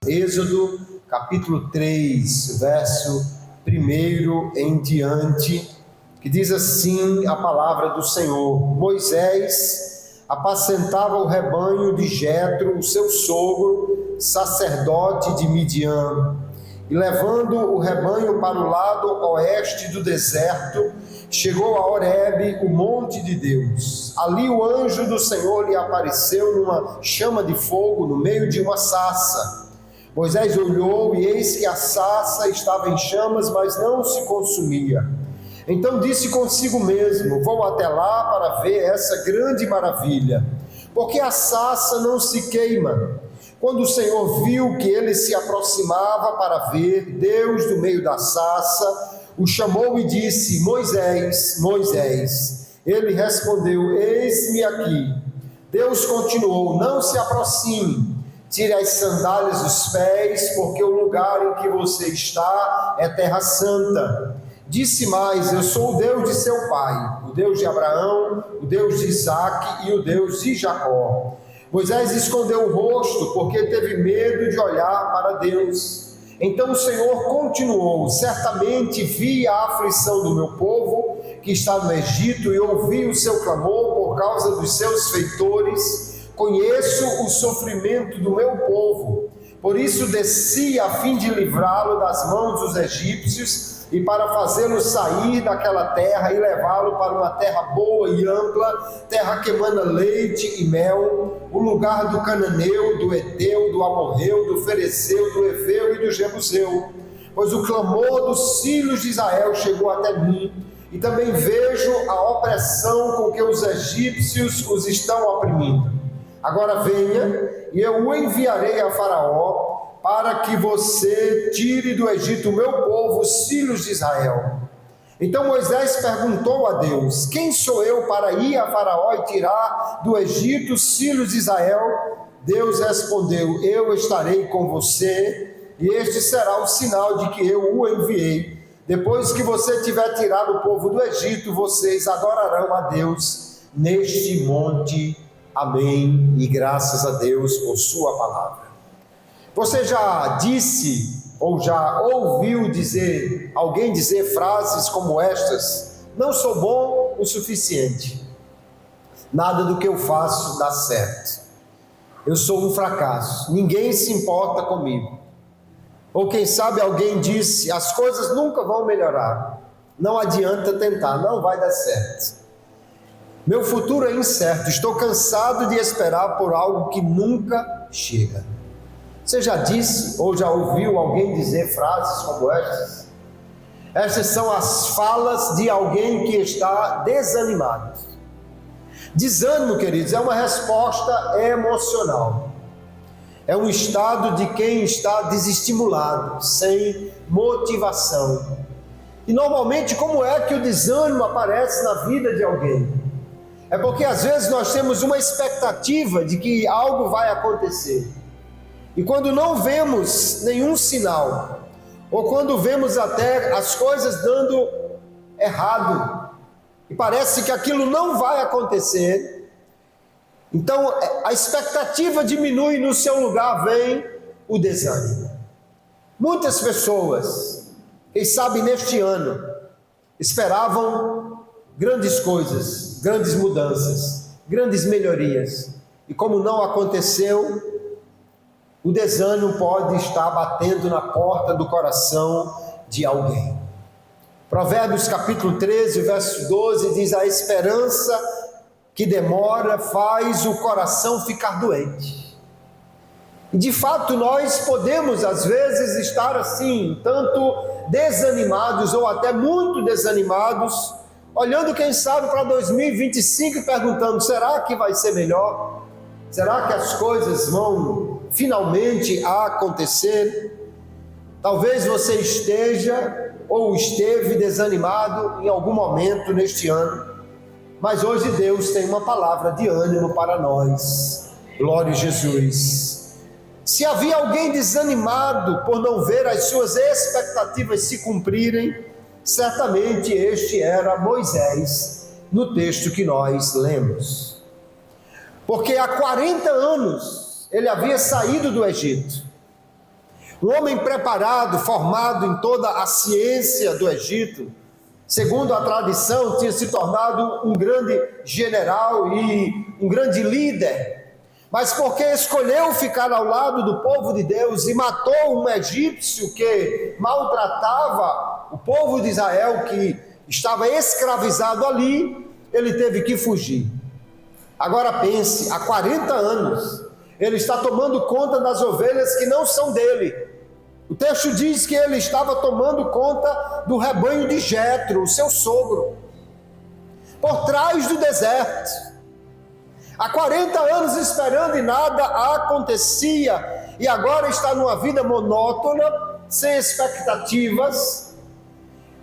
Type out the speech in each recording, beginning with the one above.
Êxodo, capítulo 3, verso 1 em diante, que diz assim a palavra do Senhor: Moisés apacentava o rebanho de Jetro, o seu sogro, sacerdote de Midian, e levando o rebanho para o lado oeste do deserto, chegou a Horebe, o monte de Deus. Ali o anjo do Senhor lhe apareceu numa chama de fogo no meio de uma sarça. Moisés olhou e eis que a sarça estava em chamas, mas não se consumia. Então disse consigo mesmo: vou até lá para ver essa grande maravilha, porque a sarça não se queima. Quando o Senhor viu que ele se aproximava para ver, Deus do meio da sarça o chamou e disse: Moisés, Moisés. Ele respondeu: eis-me aqui. Deus continuou: não se aproxime, tire as sandálias dos pés, porque o lugar em que você está é terra santa. Disse mais: eu sou o Deus de seu pai, o Deus de Abraão, o Deus de Isaque e o Deus de Jacó. Moisés escondeu o rosto, porque teve medo de olhar para Deus. Então o Senhor continuou: certamente vi a aflição do meu povo que está no Egito e ouvi o seu clamor por causa dos seus feitores. Conheço o sofrimento do meu povo, por isso desci a fim de livrá-lo das mãos dos egípcios e para fazê-lo sair daquela terra e levá-lo para uma terra boa e ampla, terra que emana leite e mel, o lugar do cananeu, do heteu, do amorreu, do ferezeu, do eveu e do jebuseu. Pois o clamor dos filhos de Israel chegou até mim, e também vejo a opressão com que os egípcios os estão oprimindo. Agora venha, e eu o enviarei a Faraó, para que você tire do Egito o meu povo, os filhos de Israel. Então Moisés perguntou a Deus: quem sou eu para ir a Faraó e tirar do Egito os filhos de Israel? Deus respondeu: eu estarei com você, e este será o sinal de que eu o enviei. Depois que você tiver tirado o povo do Egito, vocês adorarão a Deus neste monte. Amém. E graças a Deus por sua palavra. Você já disse ou já ouviu alguém dizer frases como estas: não sou bom o suficiente, nada do que eu faço dá certo, eu sou um fracasso, ninguém se importa comigo. Ou quem sabe alguém disse: as coisas nunca vão melhorar, não adianta tentar, não vai dar certo. Meu futuro é incerto, estou cansado de esperar por algo que nunca chega. Você já disse ou já ouviu alguém dizer frases como estas? Estas são as falas de alguém que está desanimado. Desânimo, queridos, é uma resposta emocional. É um estado de quem está desestimulado, sem motivação. E normalmente, como é que o desânimo aparece na vida de alguém? É porque às vezes nós temos uma expectativa de que algo vai acontecer. E quando não vemos nenhum sinal, ou quando vemos até as coisas dando errado, e parece que aquilo não vai acontecer, então a expectativa diminui, no seu lugar vem o desânimo. Muitas pessoas, quem sabe neste ano, esperavam grandes coisas, grandes mudanças, grandes melhorias, e como não aconteceu, o desânimo pode estar batendo na porta do coração de alguém. Provérbios capítulo 13, verso 12 diz: a esperança que demora faz o coração ficar doente. E de fato nós podemos às vezes estar assim, tanto desanimados ou até muito desanimados, olhando quem sabe para 2025 e perguntando: será que vai ser melhor? Será que as coisas vão finalmente acontecer? Talvez você esteja ou esteve desanimado em algum momento neste ano, mas hoje Deus tem uma palavra de ânimo para nós. Glória a Jesus. Se havia alguém desanimado por não ver as suas expectativas se cumprirem, certamente este era Moisés, no texto que nós lemos. Porque há 40 anos ele havia saído do Egito. um homem preparado, formado em toda a ciência do Egito, segundo a tradição, tinha se tornado um grande general e um grande líder, mas porque escolheu ficar ao lado do povo de Deus e matou um egípcio que maltratava o povo de Israel, que estava escravizado ali, ele teve que fugir. Agora pense, há 40 anos, ele está tomando conta das ovelhas que não são dele. O texto diz que ele estava tomando conta do rebanho de Jetro, o seu sogro, por trás do deserto. Há 40 anos esperando e nada acontecia, e agora está numa vida monótona, sem expectativas.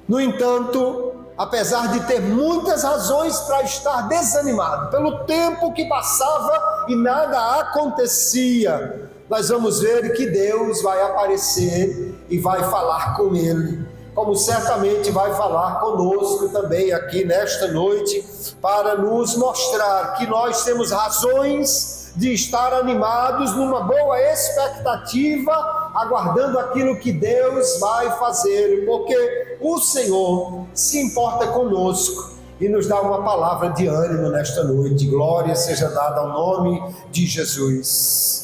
No entanto, apesar de ter muitas razões para estar desanimado, pelo tempo que passava e nada acontecia, nós vamos ver que Deus vai aparecer e vai falar com ele, como certamente vai falar conosco também aqui nesta noite, para nos mostrar que nós temos razões de estar animados numa boa expectativa, aguardando aquilo que Deus vai fazer, porque o Senhor se importa conosco e nos dá uma palavra de ânimo nesta noite. Glória seja dada ao nome de Jesus.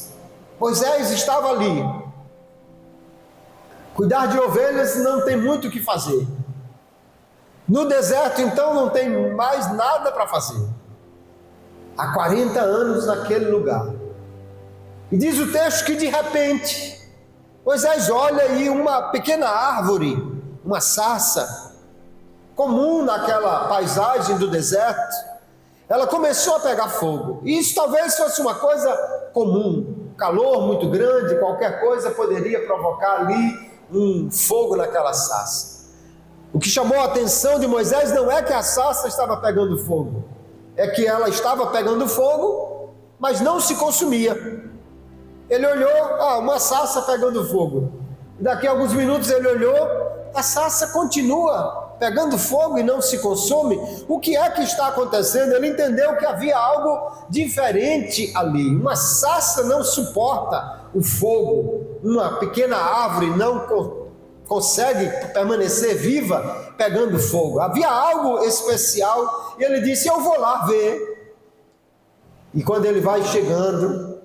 Moisés estava ali. Cuidar de ovelhas não tem muito o que fazer. No deserto, então, não tem mais nada para fazer. Há 40 anos naquele lugar. E diz o texto que de repente, Moisés olha aí uma pequena árvore, uma sarça, comum naquela paisagem do deserto. Ela começou a pegar fogo. E isso talvez fosse uma coisa comum. Calor muito grande, qualquer coisa poderia provocar ali um fogo naquela sarça. O que chamou a atenção de Moisés não é que a sarça estava pegando fogo, é que ela estava pegando fogo, mas não se consumia. Ele olhou, uma sarça pegando fogo. Daqui a alguns minutos ele olhou, a sarça continua pegando fogo e não se consome. O que é que está acontecendo? Ele entendeu que havia algo diferente ali. Uma sarça não suporta o fogo, uma pequena árvore não consegue permanecer viva pegando fogo. Havia algo especial e ele disse: eu vou lá ver. E quando ele vai chegando,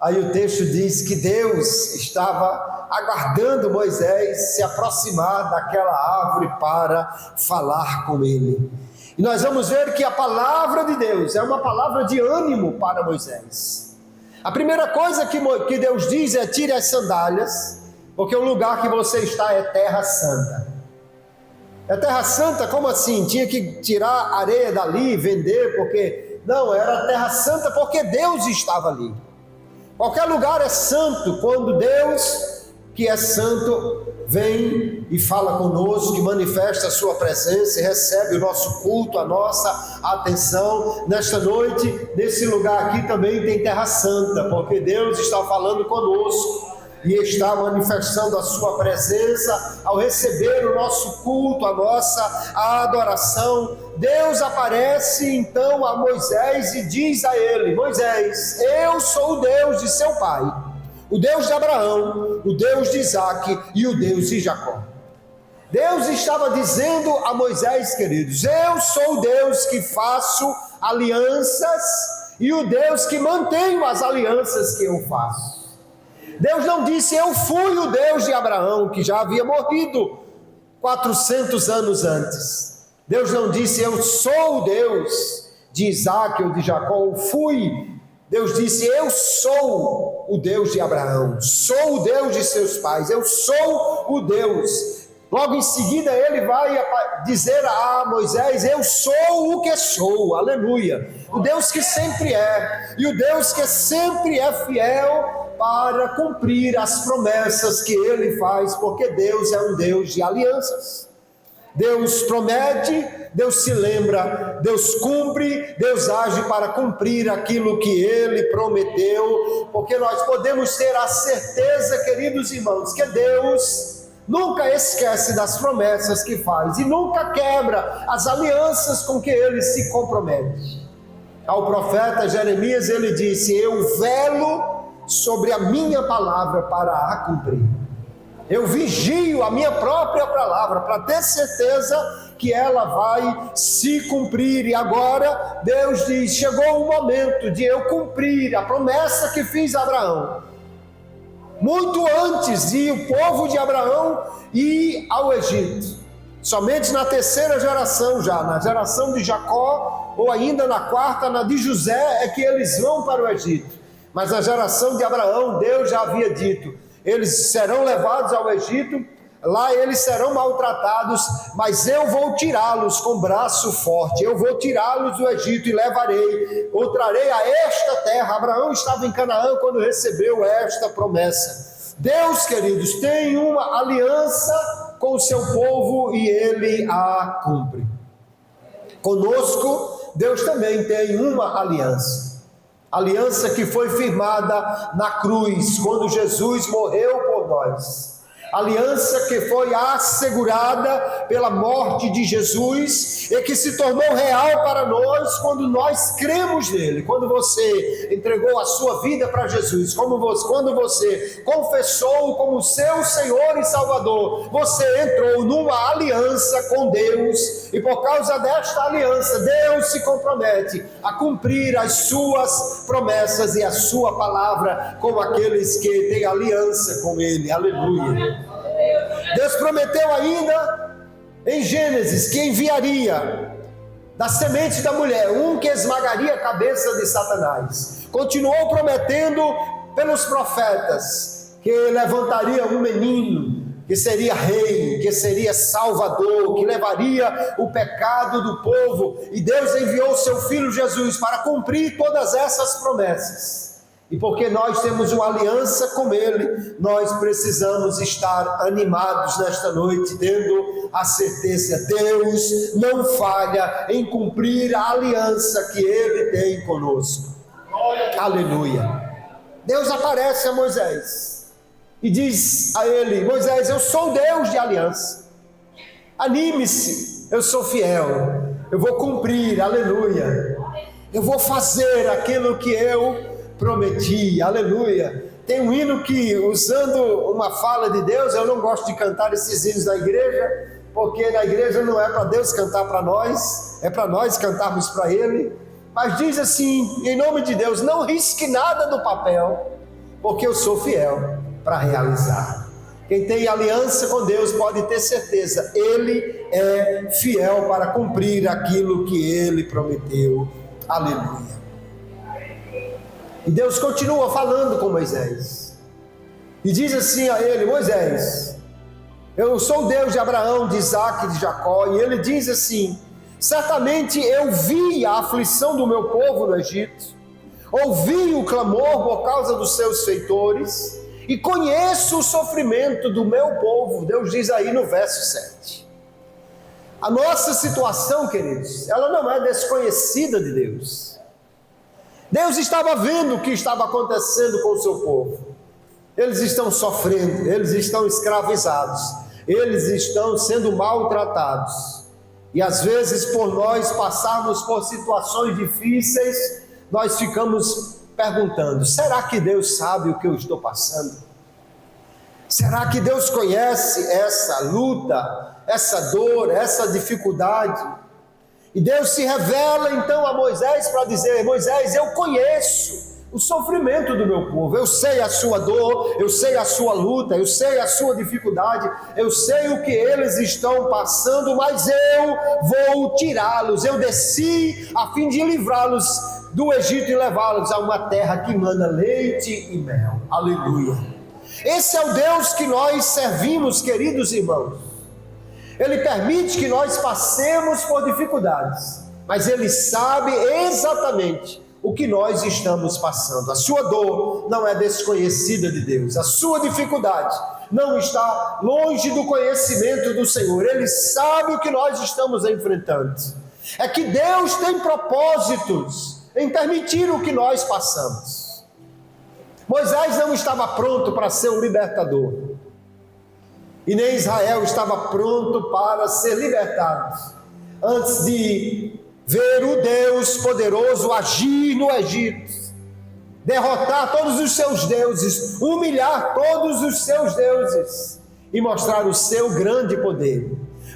aí o texto diz que Deus estava aguardando Moisés se aproximar daquela árvore para falar com ele. E nós vamos ver que a palavra de Deus é uma palavra de ânimo para Moisés. A primeira coisa que Deus diz é: tire as sandálias, porque o lugar que você está é terra santa. É terra santa? Como assim? Tinha que tirar a areia dali, vender, porque... Não, era terra santa porque Deus estava ali. Qualquer lugar é santo quando Deus, que é santo, vem e fala conosco, que manifesta a sua presença e recebe o nosso culto, a nossa atenção. Nesta noite, nesse lugar aqui também tem terra santa, porque Deus está falando conosco e está manifestando a sua presença ao receber o nosso culto, a nossa adoração. Deus aparece então a Moisés e diz a ele: Moisés, eu sou o Deus de seu pai, o Deus de Abraão, o Deus de Isaque e o Deus de Jacó. Deus estava dizendo a Moisés, queridos: eu sou o Deus que faço alianças e o Deus que mantenho as alianças que eu faço. Deus não disse: eu fui o Deus de Abraão, que já havia morrido 400 anos antes. Deus não disse: eu sou o Deus de Isaque ou de Jacó, eu fui. Deus disse: eu sou o Deus de Abraão, sou o Deus de seus pais, eu sou o Deus. Logo em seguida ele vai dizer a Moisés: eu sou o que sou, aleluia. O Deus que sempre é, e o Deus que sempre é fiel para cumprir as promessas que ele faz, porque Deus é um Deus de alianças. Deus promete, Deus se lembra, Deus cumpre, Deus age para cumprir aquilo que ele prometeu, porque nós podemos ter a certeza, queridos irmãos, que Deus nunca esquece das promessas que faz e nunca quebra as alianças com que ele se compromete. Ao profeta Jeremias ele disse: eu velo sobre a minha palavra para a cumprir. Eu vigio a minha própria palavra para ter certeza que ela vai se cumprir. E agora Deus diz: chegou o momento de eu cumprir a promessa que fiz a Abraão, muito antes de o povo de Abraão ir ao Egito. Somente na terceira geração, já na geração de Jacó, ou ainda na quarta, na de José, é que eles vão para o Egito. Mas na geração de Abraão, Deus já havia dito: eles serão levados ao Egito, lá eles serão maltratados, mas eu vou tirá-los com braço forte, eu vou tirá-los do Egito e levarei, ou trarei a esta terra. Abraão estava em Canaã quando recebeu esta promessa. Deus, queridos, tem uma aliança com o seu povo e ele a cumpre. Conosco, Deus também tem uma aliança que foi firmada na cruz, quando Jesus morreu por nós. Aliança que foi assegurada pela morte de Jesus e que se tornou real para nós quando nós cremos nele. Quando você entregou a sua vida para Jesus, quando você confessou como seu Senhor e Salvador, você entrou numa aliança com Deus, e por causa desta aliança, Deus se compromete a cumprir as suas promessas e a sua palavra com aqueles que têm aliança com ele. Aleluia. Deus prometeu ainda em Gênesis que enviaria da semente da mulher um que esmagaria a cabeça de Satanás. Continuou prometendo pelos profetas que levantaria um menino que seria rei, que seria salvador, que levaria o pecado do povo, e Deus enviou seu filho Jesus para cumprir todas essas promessas. E porque nós temos uma aliança com ele, nós precisamos estar animados nesta noite, tendo a certeza: Deus não falha em cumprir a aliança que ele tem conosco. Aleluia. Deus aparece a Moisés e diz a ele: Moisés, eu sou Deus de aliança, anime-se, eu sou fiel, eu vou cumprir, aleluia, eu vou fazer aquilo que eu prometi, aleluia. Tem um hino que, usando uma fala de Deus, eu não gosto de cantar esses hinos na igreja, porque na igreja não é para Deus cantar para nós, é para nós cantarmos para ele. Mas diz assim, em nome de Deus: não risque nada do papel, porque eu sou fiel para realizar. Quem tem aliança com Deus pode ter certeza, ele é fiel para cumprir aquilo que ele prometeu. Aleluia. E Deus continua falando com Moisés e diz assim a ele: Moisés, eu sou o Deus de Abraão, de Isaac e de Jacó. E ele diz assim: certamente eu vi a aflição do meu povo no Egito, ouvi o clamor por causa dos seus feitores e conheço o sofrimento do meu povo. Deus diz aí no verso 7. A nossa situação, queridos, ela não é desconhecida de Deus. Deus estava vendo o que estava acontecendo com o seu povo. Eles estão sofrendo, eles estão escravizados, eles estão sendo maltratados. E às vezes, por nós passarmos por situações difíceis, nós ficamos perguntando: será que Deus sabe o que eu estou passando? Será que Deus conhece essa luta, essa dor, essa dificuldade? E Deus se revela então a Moisés para dizer: Moisés, eu conheço o sofrimento do meu povo, eu sei a sua dor, eu sei a sua luta, eu sei a sua dificuldade, eu sei o que eles estão passando, mas eu vou tirá-los. Eu desci a fim de livrá-los do Egito e levá-los a uma terra que manda leite e mel. Aleluia. Esse é o Deus que nós servimos, queridos irmãos. Ele permite que nós passemos por dificuldades, mas Ele sabe exatamente o que nós estamos passando. A sua dor não é desconhecida de Deus, a sua dificuldade não está longe do conhecimento do Senhor. Ele sabe o que nós estamos enfrentando. É que Deus tem propósitos em permitir o que nós passamos. Moisés não estava pronto para ser um libertador, e nem Israel estava pronto para ser libertado, antes de ver o Deus poderoso agir no Egito, derrotar todos os seus deuses, humilhar todos os seus deuses, e mostrar o seu grande poder.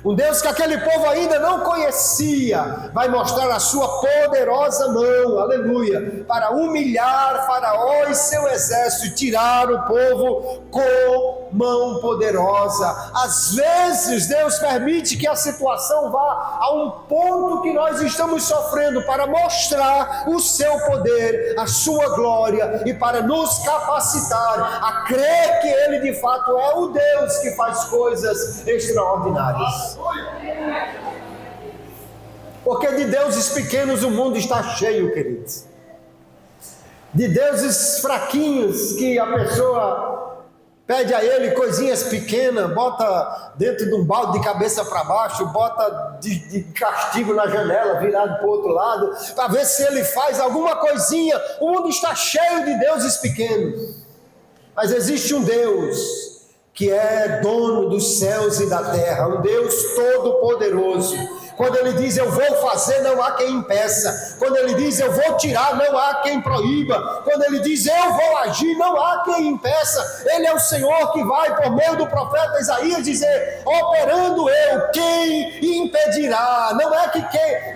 Um Deus que aquele povo ainda não conhecia, vai mostrar a sua poderosa mão, aleluia, para humilhar Faraó e seu exército, e tirar o povo com mão poderosa. Às vezes Deus permite que a situação vá a um ponto que nós estamos sofrendo, para mostrar o seu poder, a sua glória, e para nos capacitar a crer que Ele de fato é o Deus que faz coisas extraordinárias. Porque de deuses pequenos o mundo está cheio, queridos. De deuses fraquinhos que a pessoa pede a ele coisinhas pequenas, bota dentro de um balde de cabeça para baixo, bota de castigo na janela, virado para o outro lado, para ver se ele faz alguma coisinha. O mundo está cheio de deuses pequenos. Mas existe um Deus que é dono dos céus e da terra, um Deus todo-poderoso. Quando Ele diz eu vou fazer, não há quem impeça. Quando Ele diz eu vou tirar, não há quem proíba. Quando Ele diz eu vou agir, não há quem impeça. Ele é o Senhor que vai, por meio do profeta Isaías, dizer: operando eu, quem impedirá? Não é que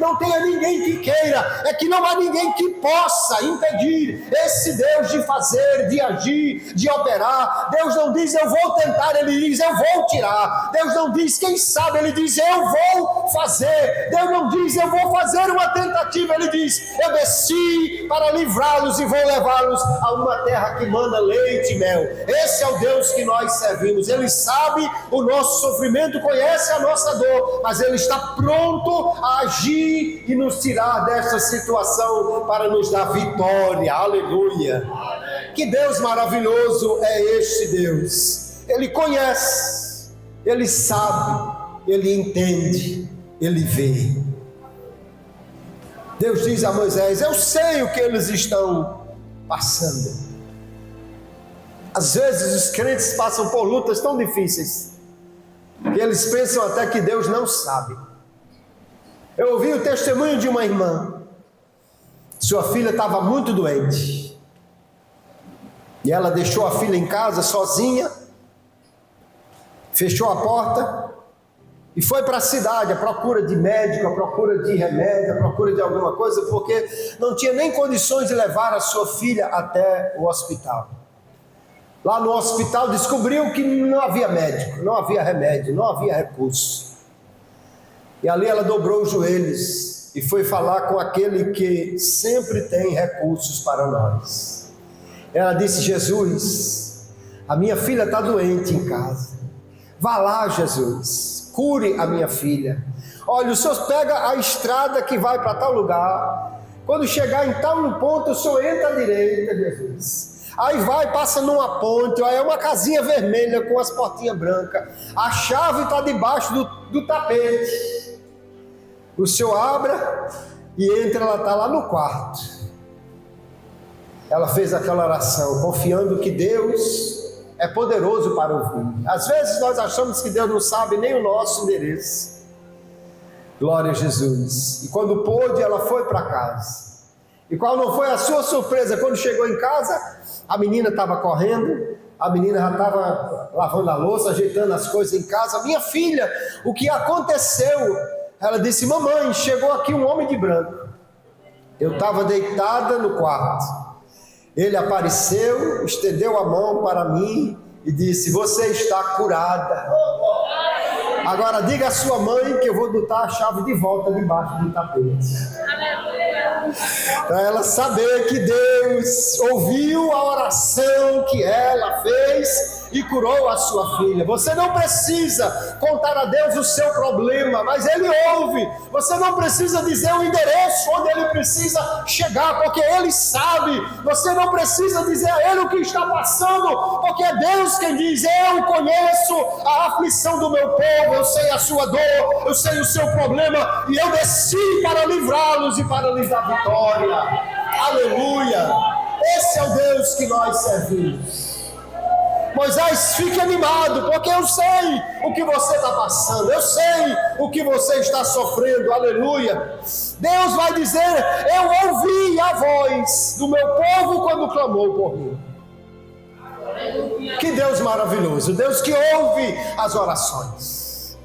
não tenha ninguém que queira, é que não há ninguém que possa impedir esse Deus de fazer, de agir, de operar. Deus não diz eu vou tentar, Ele diz eu vou tirar. Deus não diz quem sabe, Ele diz eu vou fazer. Deus não diz eu vou fazer uma tentativa, Ele diz eu desci para livrá-los e vou levá-los a uma terra que manda leite e mel. Esse é o Deus que nós servimos. Ele sabe o nosso sofrimento, conhece a nossa dor, mas Ele está pronto a agir e nos tirar desta situação para nos dar vitória. Aleluia! Que Deus maravilhoso é este Deus. Ele conhece, Ele sabe, Ele entende, Ele vê. Deus diz a Moisés: eu sei o que eles estão passando. Às vezes os crentes passam por lutas tão difíceis que eles pensam até que Deus não sabe. Eu ouvi o testemunho de uma irmã. Sua filha estava muito doente e ela deixou a filha em casa sozinha, fechou a porta e foi para a cidade à procura de médico, à procura de remédio, à procura de alguma coisa, porque não tinha nem condições de levar a sua filha até o hospital. Lá no hospital descobriu que não havia médico, não havia remédio, não havia recurso. E ali ela dobrou os joelhos e foi falar com aquele que sempre tem recursos para nós. Ela disse: Jesus, a minha filha está doente em casa. Vá lá, Jesus, cure a minha filha. Olha, o senhor pega a estrada que vai para tal lugar. Quando chegar em tal ponto, o senhor entra à direita, Jesus. Aí vai, passa numa ponte, aí é uma casinha vermelha com as portinhas brancas. A chave está debaixo do tapete. O senhor abra e entra, ela está lá no quarto. Ela fez aquela oração, confiando que Deus é poderoso para ouvir. Às vezes nós achamos que Deus não sabe nem o nosso endereço. Glória a Jesus. E quando pôde, ela foi para casa. E qual não foi a sua surpresa? Quando chegou em casa, a menina estava correndo, a menina já estava lavando a louça, ajeitando as coisas em casa. Minha filha, o que aconteceu? Ela disse: mamãe, chegou aqui um homem de branco. Eu estava deitada no quarto. Ele apareceu, estendeu a mão para mim e disse: você está curada. Agora diga à sua mãe que eu vou botar a chave de volta debaixo do tapete. Para ela saber que Deus ouviu a oração que ela fez e curou a sua filha. Você não precisa contar a Deus o seu problema, mas Ele ouve. Você não precisa dizer o endereço onde Ele precisa chegar, porque Ele sabe. Você não precisa dizer a Ele o que está passando, porque é Deus quem diz: eu conheço a aflição do meu povo, eu sei a sua dor, eu sei o seu problema, e eu desci para livrá-los e para lhes dar vitória. Aleluia! Esse é o Deus que nós servimos. Moisés, fique animado, porque eu sei o que você está passando, eu sei o que você está sofrendo, aleluia. Deus vai dizer: eu ouvi a voz do meu povo quando clamou por mim. Que Deus maravilhoso, Deus que ouve as orações.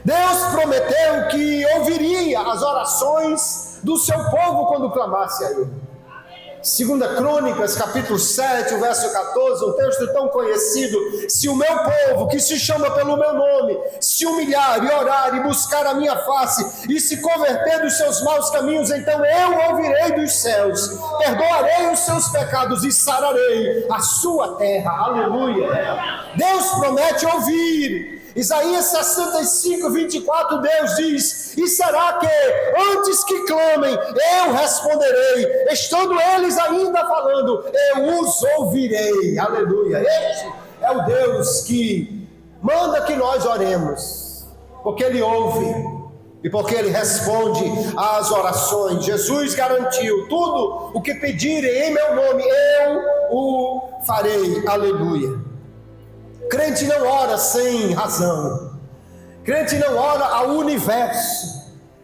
Deus prometeu que ouviria as orações do seu povo quando clamasse a Ele. 2 Crônicas, capítulo 7, o verso 14, um texto tão conhecido: se o meu povo, que se chama pelo meu nome, se humilhar e orar e buscar a minha face e se converter dos seus maus caminhos, então eu ouvirei dos céus, perdoarei os seus pecados e sararei a sua terra. Aleluia! Deus promete ouvir. Isaías 65, 24, Deus diz: e será que antes que clamem, eu responderei, estando eles ainda falando, eu os ouvirei. Aleluia! Este é o Deus que manda que nós oremos, porque Ele ouve e porque Ele responde às orações. Jesus garantiu: tudo o que pedirem em meu nome, eu o farei. Aleluia! Crente não ora sem razão. Crente não ora ao universo.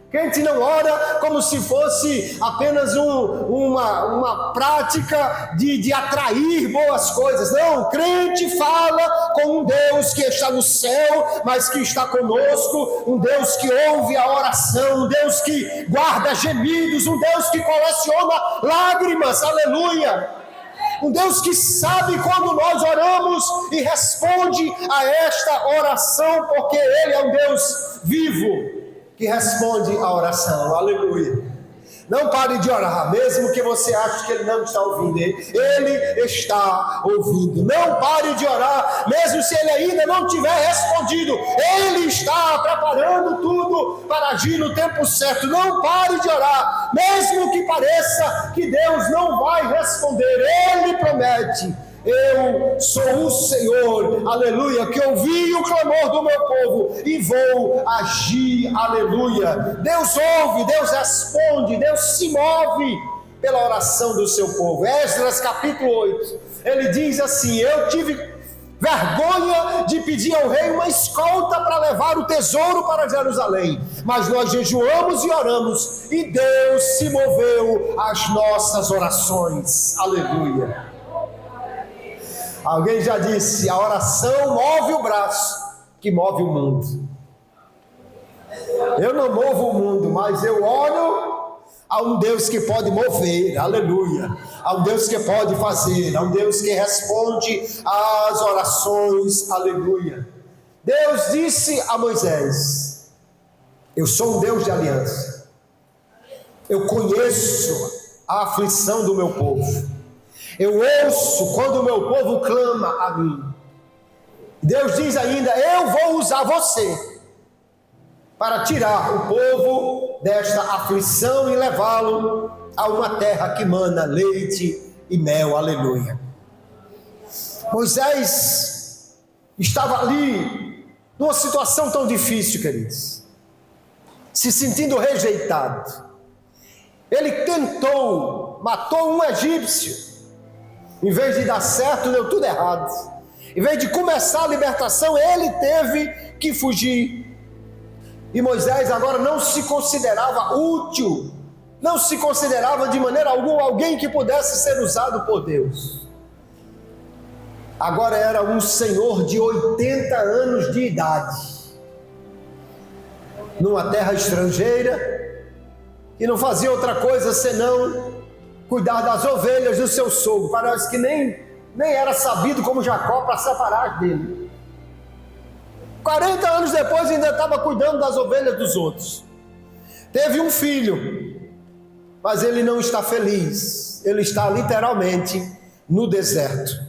Crente não ora como se fosse apenas uma prática de atrair boas coisas. Não, crente fala com um Deus que está no céu, mas que está conosco, um Deus que ouve a oração, um Deus que guarda gemidos, um Deus que coleciona lágrimas. Aleluia! Um Deus que sabe quando nós oramos e responde a esta oração, porque Ele é um Deus vivo que responde a oração. Aleluia! Não pare de orar, mesmo que você ache que Ele não está ouvindo. Ele está ouvindo. Não pare de orar, mesmo se Ele ainda não tiver respondido. Ele está preparando tudo para agir no tempo certo. Não pare de orar, mesmo que pareça que Deus não vai responder. Ele promete: eu sou o Senhor, aleluia, que ouvi o clamor do meu povo e vou agir. Aleluia! Deus ouve, Deus responde, Deus se move pela oração do seu povo. Esdras capítulo 8, ele diz assim: eu tive vergonha de pedir ao rei uma escolta para levar o tesouro para Jerusalém, mas nós jejuamos e oramos e Deus se moveu às nossas orações. Aleluia! Alguém já disse: a oração move o braço que move o mundo. Eu não movo o mundo, mas eu oro a um Deus que pode mover. Aleluia! A um Deus que pode fazer, a um Deus que responde às orações. Aleluia! Deus disse a Moisés: eu sou um Deus de aliança. Eu conheço a aflição do meu povo. Eu ouço quando o meu povo clama a mim. Deus diz ainda: eu vou usar você para tirar o povo desta aflição e levá-lo a uma terra que mana leite e mel. Aleluia! Moisés estava ali numa situação tão difícil, queridos, se sentindo rejeitado. Ele tentou, matou um egípcio. Em vez de dar certo, deu tudo errado. Em vez de começar a libertação, ele teve que fugir. E Moisés agora não se considerava útil, não se considerava de maneira alguma alguém que pudesse ser usado por Deus. Agora era um senhor de 80 anos de idade, numa terra estrangeira, e não fazia outra coisa senão cuidar das ovelhas do seu sogro. Parece que nem era sabido como Jacó para separar dele. 40 anos depois ainda estava cuidando das ovelhas dos outros. Teve um filho, mas ele não está feliz. Ele está literalmente no deserto.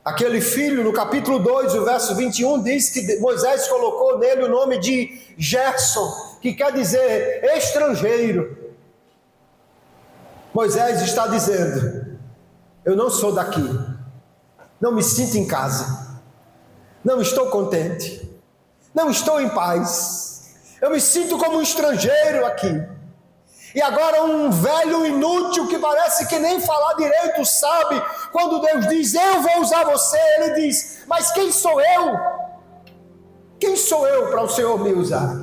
Aquele filho, no capítulo 2, o verso 21, diz que Moisés colocou nele o nome de Gerson, que quer dizer estrangeiro. Moisés está dizendo: eu não sou daqui, não me sinto em casa, não estou contente, não estou em paz, eu me sinto como um estrangeiro aqui. E agora um velho inútil que parece que nem falar direito sabe, quando Deus diz: eu vou usar você, ele diz: mas quem sou eu? Quem sou eu para o Senhor me usar?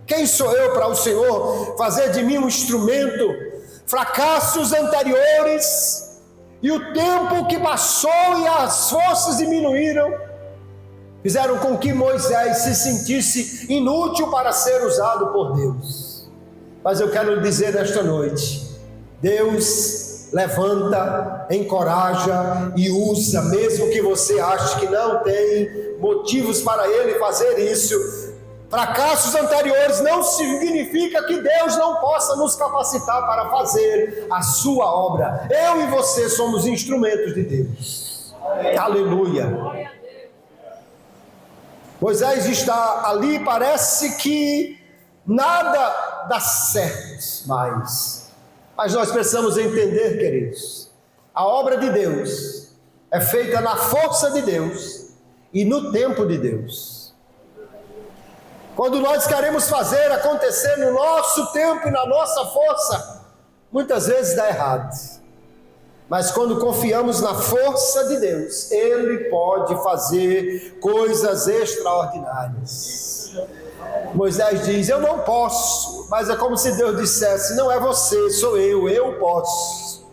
Quem sou eu para o Senhor fazer de mim um instrumento? Fracassos anteriores E o tempo que passou e as forças diminuíram, fizeram com que Moisés se sentisse inútil para ser usado por Deus. Mas eu quero lhe dizer nesta noite, Deus levanta, encoraja e usa, mesmo que você ache que não tem motivos para Ele fazer isso. Fracassos anteriores não significa que Deus não possa nos capacitar para fazer a sua obra. Eu e você somos instrumentos de Deus. Aleluia. Moisés está ali, parece que nada dá certo mais. Mas nós precisamos entender, queridos, a obra de Deus é feita na força de Deus e no tempo de Deus. Quando nós queremos fazer acontecer no nosso tempo e na nossa força, muitas vezes dá errado. Mas quando confiamos na força de Deus, Ele pode fazer coisas extraordinárias. Moisés diz, eu não posso, mas é como se Deus dissesse, não é você, sou eu posso.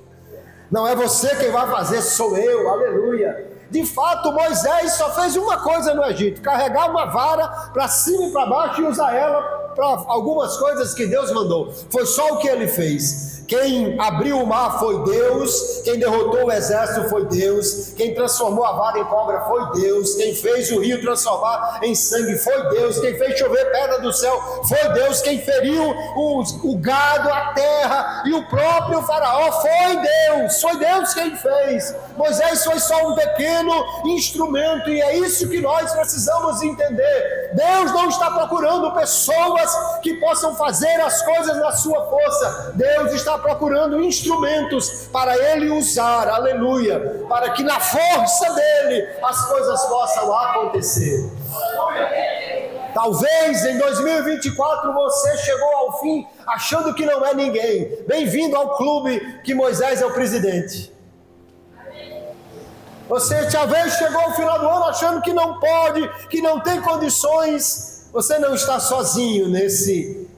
Não é você quem vai fazer, sou eu, aleluia. De fato, Moisés só fez uma coisa no Egito, carregar uma vara para cima e para baixo e usar ela para algumas coisas que Deus mandou. Foi só o que ele fez. Quem abriu o mar foi Deus, quem derrotou o exército foi Deus, quem transformou a vara em cobra foi Deus, quem fez o rio transformar em sangue foi Deus, quem fez chover pedra do céu foi Deus, quem feriu o gado, a terra e o próprio faraó foi Deus quem fez. Moisés foi só um pequeno instrumento, e é isso que nós precisamos entender. Deus não está procurando pessoas que possam fazer as coisas na sua força. Deus está procurando instrumentos para Ele usar, aleluia, para que na força dEle as coisas possam acontecer. Talvez em 2024 você chegou ao fim achando que não é ninguém. Bem-vindo ao clube que Moisés é o presidente. Você talvez chegou ao final do ano achando que não pode, que não tem condições. Você não está sozinho nesse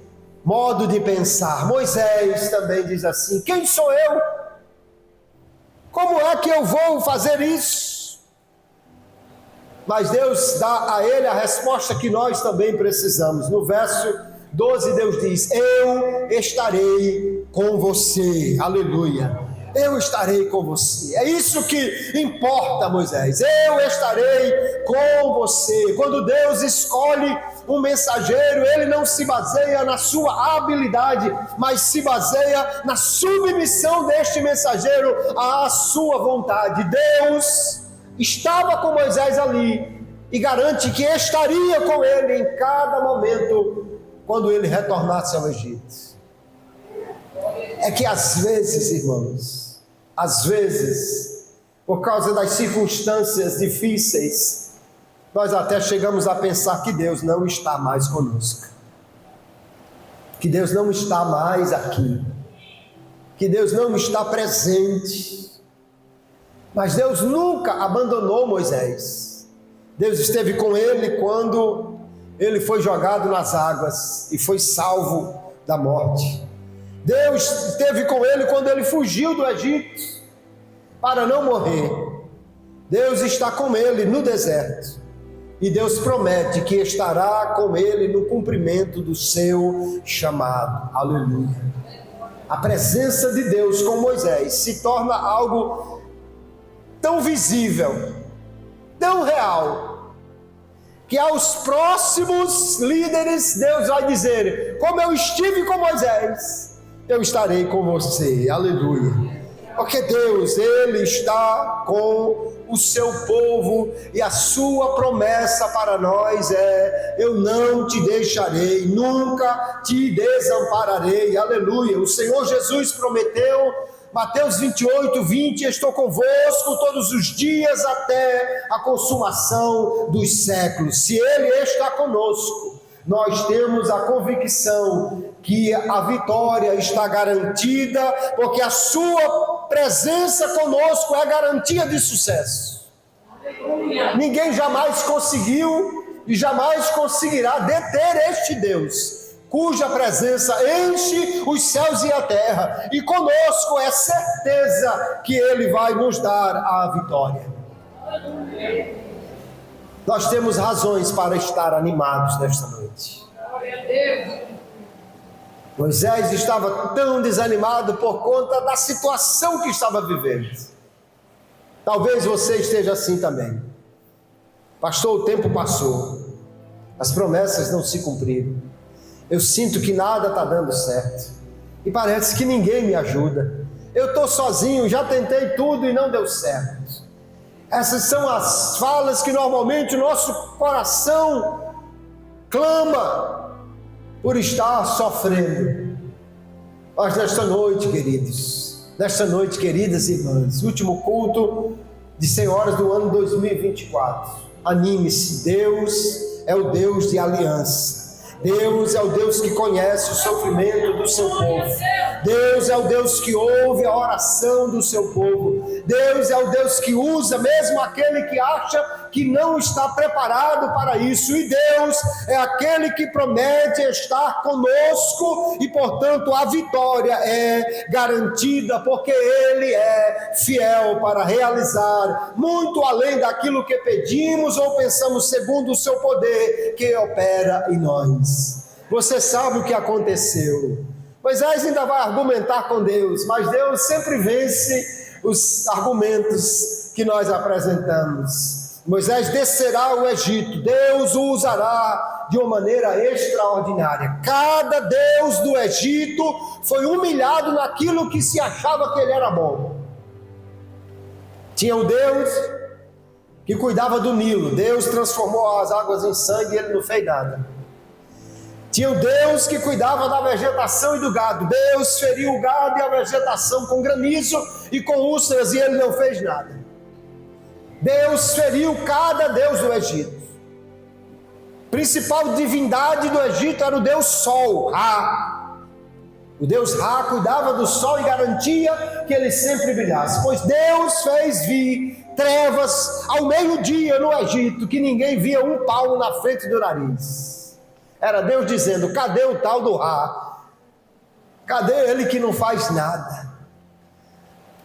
modo de pensar. Moisés também diz assim, quem sou eu? Como é que eu vou fazer isso? Mas Deus dá a ele a resposta que nós também precisamos. No verso 12 Deus diz, eu estarei com você, aleluia. Eu estarei com você. É isso que importa, Moisés. Eu estarei com você. Quando Deus escolhe um mensageiro, Ele não se baseia na sua habilidade, mas se baseia na submissão deste mensageiro à sua vontade. Deus estava com Moisés ali e garante que estaria com ele em cada momento quando ele retornasse ao Egito. É que às vezes, irmãos, por causa das circunstâncias difíceis, nós até chegamos a pensar que Deus não está mais conosco, que Deus não está mais aqui, que Deus não está presente. Mas Deus nunca abandonou Moisés. Deus esteve com ele quando ele foi jogado nas águas e foi salvo da morte. Deus esteve com ele quando ele fugiu do Egito para não morrer. Deus está com ele no deserto. E Deus promete que estará com ele no cumprimento do seu chamado. Aleluia. A presença de Deus com Moisés se torna algo tão visível, tão real, que aos próximos líderes Deus vai dizer, como eu estive com Moisés, eu estarei com você, aleluia, porque Deus, Ele está com o seu povo, e a sua promessa para nós é, eu não te deixarei, nunca te desampararei, aleluia. O Senhor Jesus prometeu, Mateus 28:20, estou convosco todos os dias até a consumação dos séculos. Se Ele está conosco, nós temos a convicção que a vitória está garantida, porque a sua presença conosco é garantia de sucesso. Ninguém jamais conseguiu e jamais conseguirá deter este Deus, cuja presença enche os céus e a terra, e conosco é certeza que Ele vai nos dar a vitória. Nós temos razões para estar animados nesta noite. Moisés estava tão desanimado por conta da situação que estava vivendo. Talvez você esteja assim também. Pastor, o tempo passou, as promessas não se cumpriram, eu sinto que nada está dando certo, e parece que ninguém me ajuda, eu estou sozinho, já tentei tudo e não deu certo. Essas são as falas que normalmente o nosso coração clama por estar sofrendo. Mas nesta noite, queridos, nesta noite, queridas irmãs, último culto de 100 horas do ano 2024, anime-se, Deus é o Deus de aliança. Deus é o Deus que conhece o sofrimento do seu povo. Deus é o Deus que ouve a oração do seu povo. Deus é o Deus que usa mesmo aquele que acha que não está preparado para isso. E Deus é aquele que promete estar conosco e, portanto, a vitória é garantida, porque Ele é fiel para realizar muito além daquilo que pedimos ou pensamos, segundo o seu poder que opera em nós. Você sabe o que aconteceu. Moisés ainda vai argumentar com Deus, mas Deus sempre vence os argumentos que nós apresentamos. Moisés descerá ao Egito, Deus o usará de uma maneira extraordinária. Cada deus do Egito foi humilhado naquilo que se achava que ele era bom. Tinha o Deus que cuidava do Nilo, Deus transformou as águas em sangue e ele não fez nada. Tinha o Deus que cuidava da vegetação e do gado, Deus feriu o gado e a vegetação com granizo e com úlceras e ele não fez nada. Deus feriu cada deus do Egito. A principal divindade do Egito era o Deus Sol, Ra. O Deus Ra cuidava do sol e garantia que ele sempre brilhasse, pois Deus fez vir trevas ao meio-dia no Egito, que ninguém via um palmo na frente do nariz. Era Deus dizendo: cadê o tal do Ra? Cadê ele que não faz nada?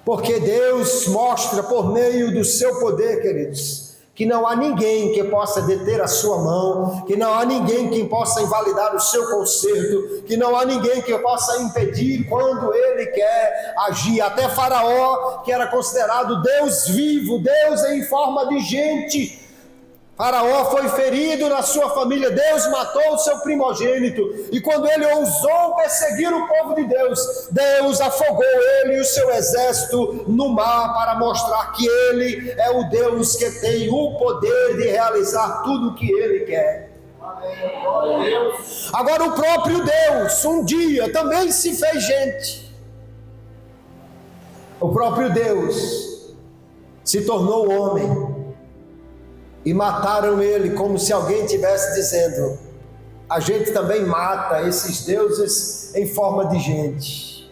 Porque Deus mostra por meio do seu poder, queridos, que não há ninguém que possa deter a sua mão, que não há ninguém que possa invalidar o seu conserto, que não há ninguém que possa impedir quando ele quer agir. Até Faraó, que era considerado Deus vivo, Deus em forma de gente, Faraó foi ferido na sua família, Deus matou o seu primogênito, e quando ele ousou perseguir o povo de Deus, Deus afogou ele e o seu exército no mar, para mostrar que ele é o Deus que tem o poder de realizar tudo o que ele quer. Agora o próprio Deus, um dia, também se fez gente. O próprio Deus se tornou homem, e mataram ele, como se alguém estivesse dizendo: a gente também mata esses deuses em forma de gente.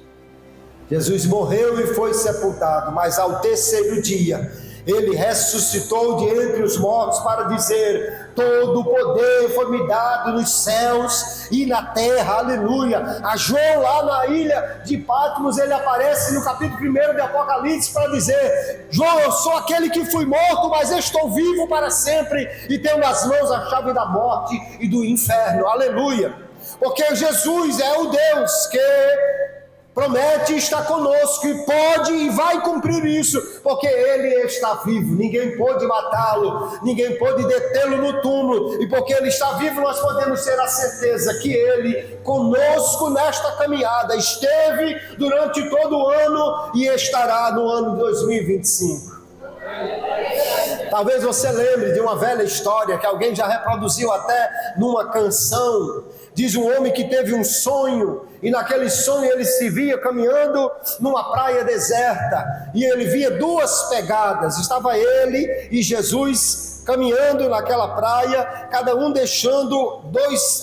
Jesus morreu e foi sepultado, mas ao terceiro dia ele ressuscitou de entre os mortos para dizer: todo o poder foi me dado nos céus e na terra, aleluia. A João, lá na ilha de Patmos, ele aparece no capítulo 1 de Apocalipse para dizer: João, eu sou aquele que fui morto, mas estou vivo para sempre e tenho nas mãos a chave da morte e do inferno, aleluia. Porque Jesus é o Deus que promete estar conosco e pode e vai cumprir isso, porque Ele está vivo, ninguém pode matá-lo, ninguém pode detê-lo no túmulo, e porque Ele está vivo nós podemos ter a certeza que Ele conosco nesta caminhada esteve durante todo o ano e estará no ano 2025. Talvez você lembre de uma velha história que alguém já reproduziu até numa canção. Diz um homem que teve um sonho, e naquele sonho ele se via caminhando numa praia deserta, e ele via duas pegadas. Estava ele e Jesus caminhando naquela praia, cada um deixando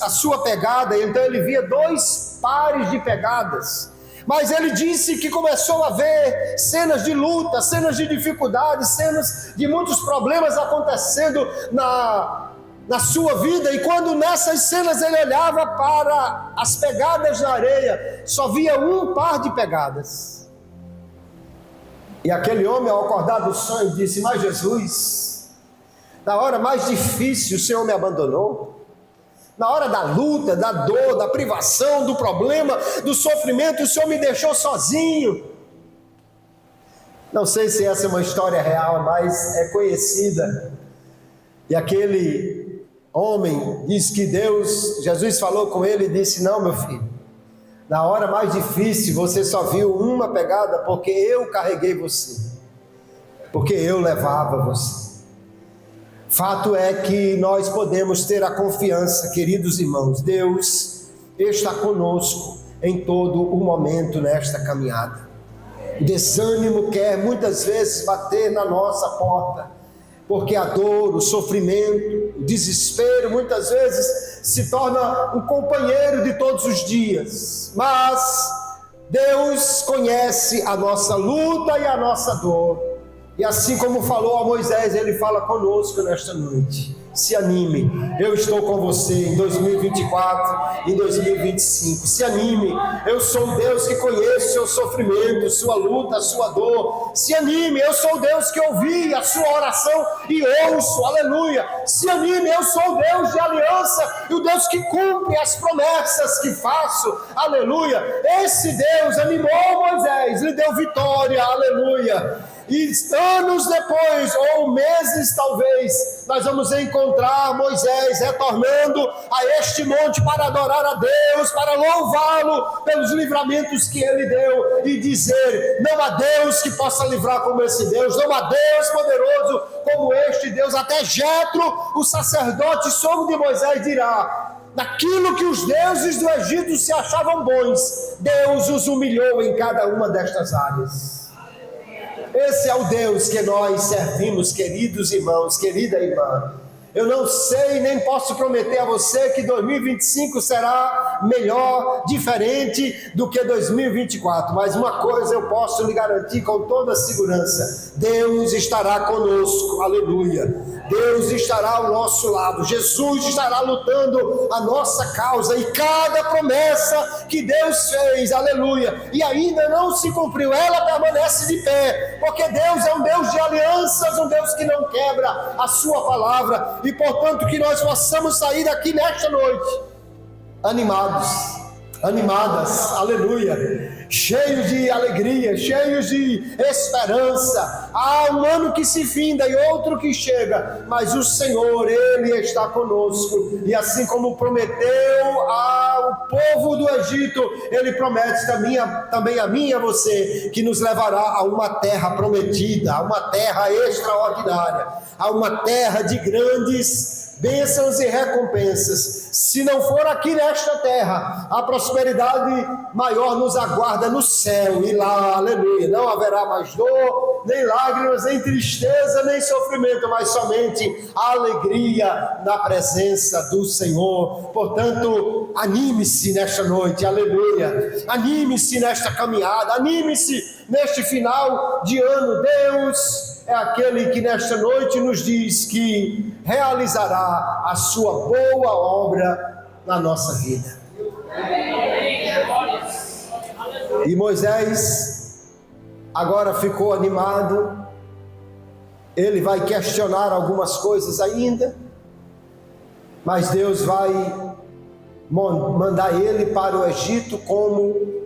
a sua pegada. Então ele via dois pares de pegadas. Mas ele disse que começou a ver cenas de luta, cenas de dificuldade, cenas de muitos problemas acontecendo na sua vida, e quando nessas cenas ele olhava para as pegadas na areia, só via um par de pegadas. E aquele homem, ao acordar do sonho, disse: mas Jesus, na hora mais difícil o Senhor me abandonou, na hora da luta, da dor, da privação, do problema, do sofrimento, o Senhor me deixou sozinho. Não sei se essa é uma história real, mas é conhecida. E aquele homem diz que Jesus falou com ele e disse: não, meu filho, na hora mais difícil você só viu uma pegada porque eu carreguei você, porque eu levava você. Fato é que nós podemos ter a confiança, queridos irmãos, Deus está conosco em todo o momento nesta caminhada. O desânimo quer muitas vezes bater na nossa porta, porque a dor, o sofrimento, o desespero muitas vezes se torna um companheiro de todos os dias. Mas Deus conhece a nossa luta e a nossa dor. E assim como falou a Moisés, Ele fala conosco nesta noite. Se anime, eu estou com você em 2024, em 2025. Se anime, eu sou o Deus que conhece seu sofrimento, sua luta, sua dor. Se anime, eu sou o Deus que ouvi a sua oração e ouço, aleluia. Se anime, eu sou o Deus de aliança e o Deus que cumpre as promessas que faço, aleluia. Esse Deus animou Moisés, lhe deu vitória, aleluia. E anos depois, ou meses talvez, nós vamos encontrar Moisés retornando a este monte para adorar a Deus, para louvá-lo pelos livramentos que ele deu e dizer: não há Deus que possa livrar como esse Deus, não há Deus poderoso como este Deus. Até Jetro, o sacerdote sogro de Moisés, dirá: naquilo que os deuses do Egito se achavam bons, Deus os humilhou em cada uma destas áreas. Esse é o Deus que nós servimos, queridos irmãos, querida irmã. Eu não sei, nem posso prometer a você que 2025 será melhor, diferente do que 2024. Mas uma coisa eu posso lhe garantir com toda segurança: Deus estará conosco, aleluia. Deus estará ao nosso lado, Jesus estará lutando a nossa causa, e cada promessa que Deus fez, aleluia, e ainda não se cumpriu, ela permanece de pé, porque Deus é um Deus de alianças, um Deus que não quebra a sua palavra, e portanto que nós possamos sair daqui nesta noite animados, animadas, aleluia, cheios de alegria, cheios de esperança. Há um ano que se finda e outro que chega, mas o Senhor, Ele está conosco, e assim como prometeu ao povo do Egito, Ele promete também a mim e a você, que nos levará a uma terra prometida, a uma terra extraordinária, a uma terra de grandes bênçãos e recompensas. Se não for aqui nesta terra, a prosperidade maior nos aguarda no céu, e lá, aleluia, não haverá mais dor, nem lágrimas, nem tristeza, nem sofrimento, mas somente alegria na presença do Senhor. Portanto, anime-se nesta noite, aleluia, anime-se nesta caminhada, anime-se neste final de ano. Deus é aquele que nesta noite nos diz que realizará a sua boa obra na nossa vida. E Moisés agora ficou animado. Ele vai questionar algumas coisas ainda, mas Deus vai mandar ele para o Egito como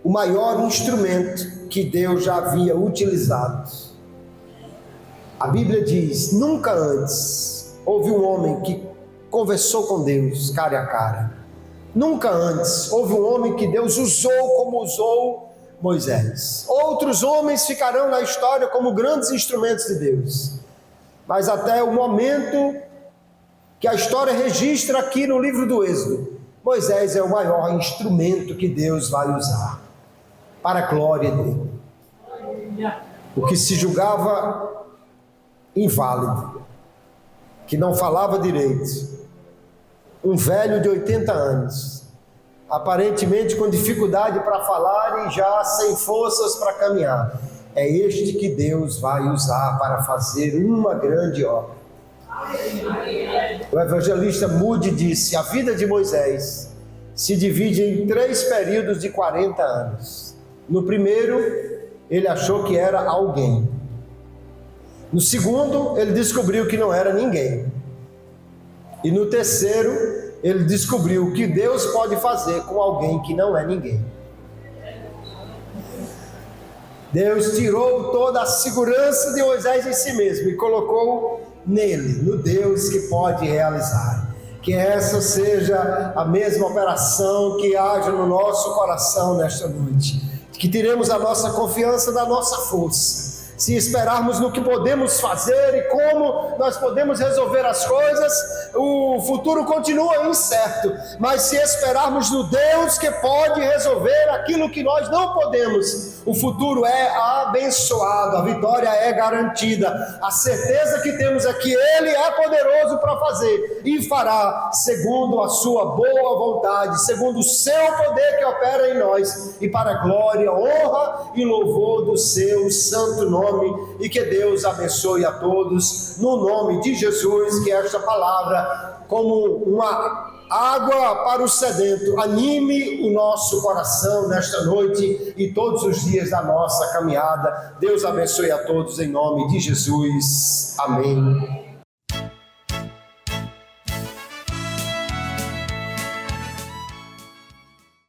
o maior instrumento que Deus já havia utilizado. A Bíblia diz: nunca antes houve um homem que conversou com Deus cara a cara. Nunca antes houve um homem que Deus usou como usou Moisés. Outros homens ficarão na história como grandes instrumentos de Deus, mas até o momento que a história registra aqui no livro do Êxodo, Moisés é o maior instrumento que Deus vai usar para a glória dele. O que se julgava inválido, que não falava direito, um velho de 80 anos, aparentemente com dificuldade para falar e já sem forças para caminhar, é este que Deus vai usar para fazer uma grande obra. O evangelista Moody disse: a vida de Moisés se divide em 3 períodos de 40 anos. No primeiro, ele achou que era alguém. No segundo, ele descobriu que não era ninguém. E no terceiro, ele descobriu o que Deus pode fazer com alguém que não é ninguém. Deus tirou toda a segurança de Moisés em si mesmo e colocou nele, no Deus que pode realizar. Que essa seja a mesma operação que haja no nosso coração nesta noite. Que tiremos a nossa confiança da nossa força. Se esperarmos no que podemos fazer e como nós podemos resolver as coisas, o futuro continua incerto. Mas se esperarmos no Deus que pode resolver aquilo que nós não podemos, o futuro é abençoado, a vitória é garantida. A certeza que temos é que Ele é poderoso para fazer e fará segundo a sua boa vontade, segundo o seu poder que opera em nós, e para a glória, honra e louvor do seu santo nome. E que Deus abençoe a todos, no nome de Jesus. Que esta palavra, como uma água para o sedento, anime o nosso coração nesta noite e todos os dias da nossa caminhada. Deus abençoe a todos em nome de Jesus. Amém.